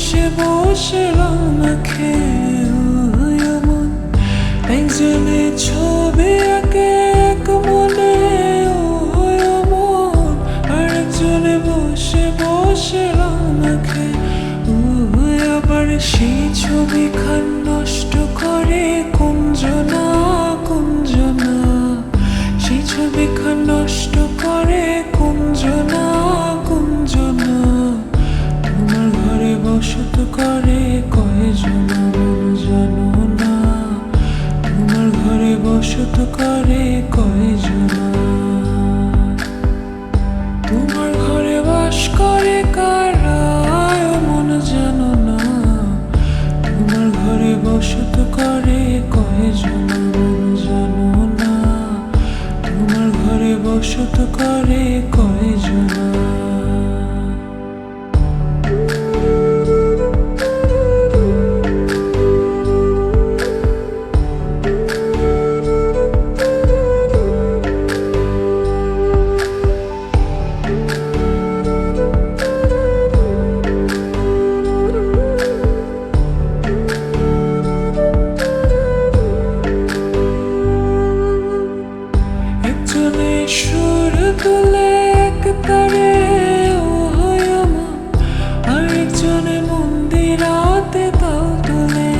বসে বসে রং মাখে মন, একজনে ছবি আঁকে এক মনে মন, আরেকজনে বসে বসে রং মাখে আবার সেই ছবিখান নষ্ট করে কুঞ্জনা কুঞ্জনা, সেই ছবিখান নষ্ট করে কুঞ্জনা কুঞ্জনা। তোমার ঘরে বসত করে কয়জনা জানো না, তোমার ঘরে বসত করে কয়জনা। তোমার ঘরে বাস করে কারা মন জানো না, তোমার ঘরে বসত করে কয়জনা জানো না, তোমার ঘরে বসত করে কয়জনা। সুর তুলে এক তারে আরেকজনে মন্দিরাতে তাল তুলে,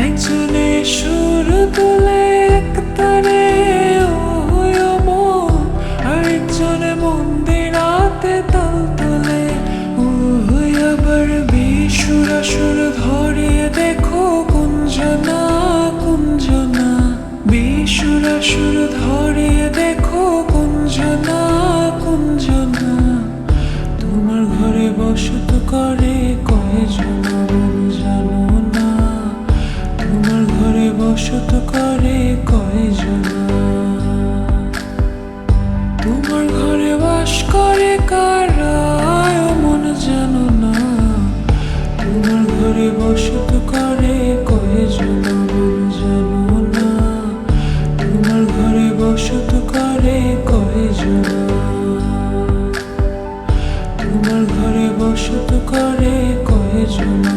একজনে সুর তুলে এক তারে আরেকজনে মন্দিরাতে তাল তুলে। আবার বেসুরাসুর ধরিয়ে দেখো কুঞ্জনা কুঞ্জনা, বেসুরাসুর ধরিয়ে দেখো কুঞ্জনা কুঞ্জনা। তোমার ঘরে বসত করে কয়জনা জানো না, তোমার ঘরে বসত করে কয়জনা। তোমার ঘরে বাস করে কারা মন জানো না, তোমার ঘরে বসত করে কয়জনা জানো না, তোমার ঘরে বসত করে কয়জনা। তোমার ঘরে বসত করে কয়জনা।